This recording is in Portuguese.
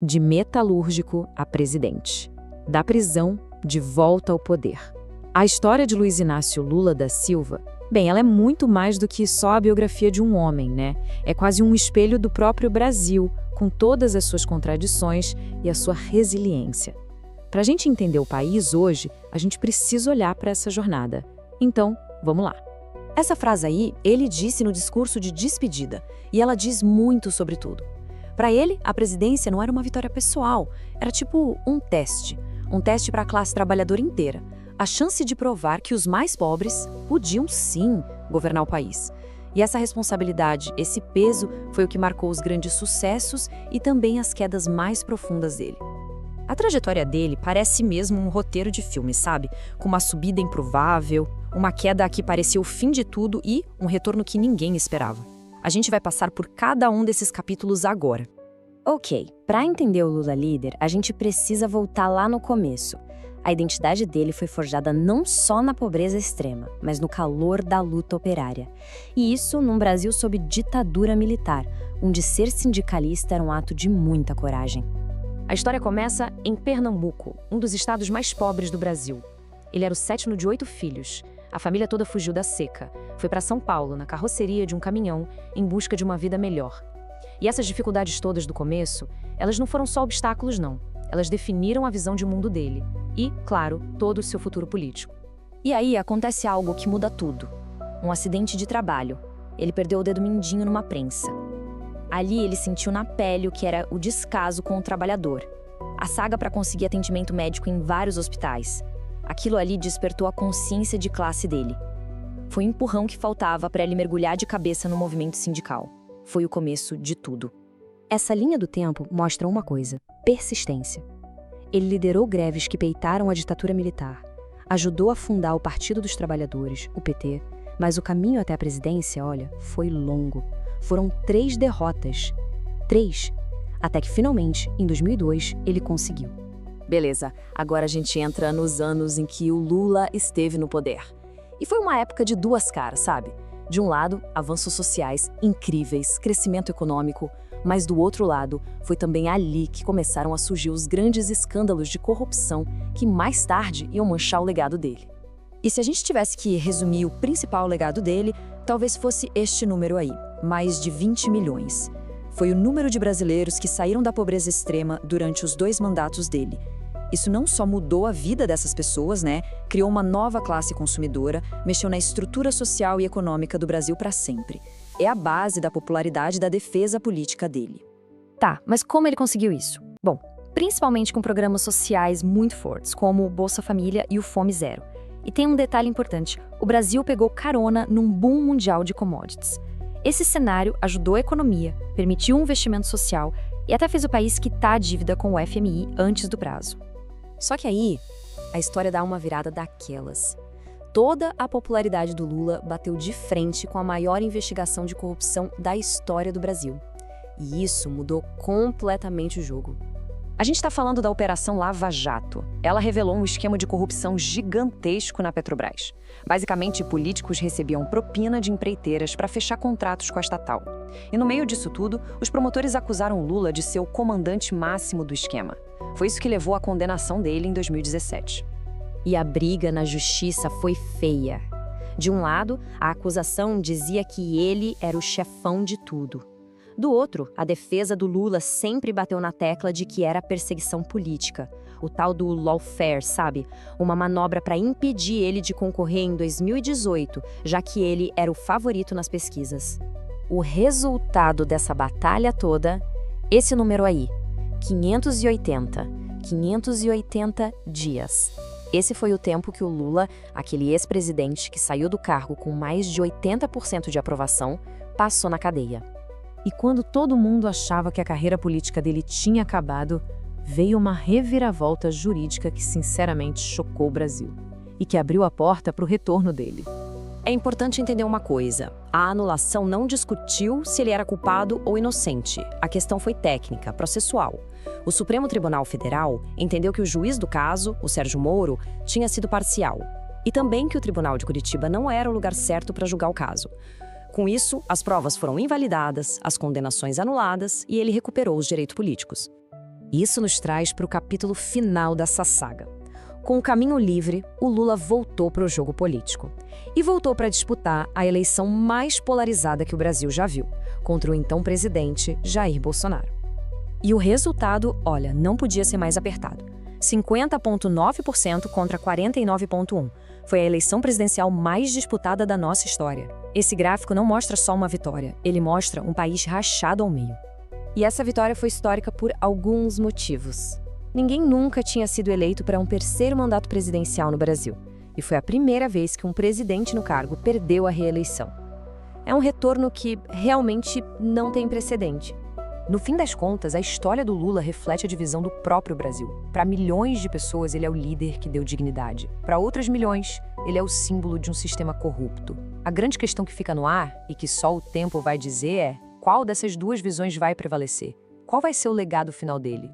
de metalúrgico a presidente, da prisão de volta ao poder. A história de Luiz Inácio Lula da Silva, bem, ela é muito mais do que só a biografia de um homem, né? É quase um espelho do próprio Brasil, com todas as suas contradições e a sua resiliência. Para a gente entender o país hoje, a gente precisa olhar para essa jornada. Então, vamos lá. Essa frase aí, ele disse no discurso de despedida, e ela diz muito sobre tudo. Para ele, a presidência não era uma vitória pessoal, era tipo um teste para a classe trabalhadora inteira. A chance de provar que os mais pobres podiam sim governar o país. E essa responsabilidade, esse peso, foi o que marcou os grandes sucessos e também as quedas mais profundas dele. A trajetória dele parece mesmo um roteiro de filme, sabe? Com uma subida improvável, uma queda que parecia o fim de tudo e um retorno que ninguém esperava. A gente vai passar por cada um desses capítulos agora. Ok, para entender o Lula líder, a gente precisa voltar lá no começo. A identidade dele foi forjada não só na pobreza extrema, mas no calor da luta operária. E isso num Brasil sob ditadura militar, onde ser sindicalista era um ato de muita coragem. A história começa em Pernambuco, um dos estados mais pobres do Brasil. Ele era o 7º de 8 filhos. A família toda fugiu da seca. Foi para São Paulo, na carroceria de um caminhão, em busca de uma vida melhor. E essas dificuldades todas do começo, elas não foram só obstáculos, não. Elas definiram a visão de mundo dele e, claro, todo o seu futuro político. E aí acontece algo que muda tudo. Um acidente de trabalho. Ele perdeu o dedo mindinho numa prensa. Ali ele sentiu na pele o que era o descaso com o trabalhador. A saga para conseguir atendimento médico em vários hospitais. Aquilo ali despertou a consciência de classe dele. Foi o empurrão que faltava para ele mergulhar de cabeça no movimento sindical. Foi o começo de tudo. Essa linha do tempo mostra uma coisa: persistência. Ele liderou greves que peitaram a ditadura militar, ajudou a fundar o Partido dos Trabalhadores, o PT, mas o caminho até a presidência, olha, foi longo. Foram 3 derrotas. 3. Até que finalmente, em 2002, ele conseguiu. Beleza, agora a gente entra nos anos em que o Lula esteve no poder. E foi uma época de duas caras, sabe? De um lado, avanços sociais incríveis, crescimento econômico, mas do outro lado, foi também ali que começaram a surgir os grandes escândalos de corrupção que mais tarde iam manchar o legado dele. E se a gente tivesse que resumir o principal legado dele, talvez fosse este número aí, mais de 20 milhões. Foi o número de brasileiros que saíram da pobreza extrema durante os 2 mandatos dele. Isso não só mudou a vida dessas pessoas, né? Criou uma nova classe consumidora, mexeu na estrutura social e econômica do Brasil para sempre. É a base da popularidade da defesa política dele. Tá, mas como ele conseguiu isso? Bom, principalmente com programas sociais muito fortes, como o Bolsa Família e o Fome Zero. E tem um detalhe importante: o Brasil pegou carona num boom mundial de commodities. Esse cenário ajudou a economia, permitiu um investimento social e até fez o país quitar a dívida com o FMI antes do prazo. Só que aí, a história dá uma virada daquelas. Toda a popularidade do Lula bateu de frente com a maior investigação de corrupção da história do Brasil. E isso mudou completamente o jogo. A gente está falando da Operação Lava Jato. Ela revelou um esquema de corrupção gigantesco na Petrobras. Basicamente, políticos recebiam propina de empreiteiras para fechar contratos com a estatal. E no meio disso tudo, os promotores acusaram Lula de ser o comandante máximo do esquema. Foi isso que levou à condenação dele em 2017. E a briga na justiça foi feia. De um lado, a acusação dizia que ele era o chefão de tudo. Do outro, a defesa do Lula sempre bateu na tecla de que era perseguição política, o tal do lawfare, sabe? Uma manobra para impedir ele de concorrer em 2018, já que ele era o favorito nas pesquisas. O resultado dessa batalha toda, esse número aí, 580 dias. Esse foi o tempo que o Lula, aquele ex-presidente que saiu do cargo com mais de 80% de aprovação, passou na cadeia. E quando todo mundo achava que a carreira política dele tinha acabado, veio uma reviravolta jurídica que sinceramente chocou o Brasil e que abriu a porta para o retorno dele. É importante entender uma coisa: a anulação não discutiu se ele era culpado ou inocente. A questão foi técnica, processual. O Supremo Tribunal Federal entendeu que o juiz do caso, o Sérgio Moro, tinha sido parcial. E também que o Tribunal de Curitiba não era o lugar certo para julgar o caso. Com isso, as provas foram invalidadas, as condenações anuladas e ele recuperou os direitos políticos. Isso nos traz para o capítulo final dessa saga. Com o caminho livre, o Lula voltou para o jogo político. E voltou para disputar a eleição mais polarizada que o Brasil já viu, contra o então presidente Jair Bolsonaro. E o resultado, olha, não podia ser mais apertado. 50,9% contra 49,1%. Foi a eleição presidencial mais disputada da nossa história. Esse gráfico não mostra só uma vitória, ele mostra um país rachado ao meio. E essa vitória foi histórica por alguns motivos. Ninguém nunca tinha sido eleito para um terceiro mandato presidencial no Brasil. E foi a primeira vez que um presidente no cargo perdeu a reeleição. É um retorno que realmente não tem precedente. No fim das contas, a história do Lula reflete a divisão do próprio Brasil. Para milhões de pessoas, ele é o líder que deu dignidade. Para outras milhões, ele é o símbolo de um sistema corrupto. A grande questão que fica no ar, e que só o tempo vai dizer, é: qual dessas duas visões vai prevalecer? Qual vai ser o legado final dele?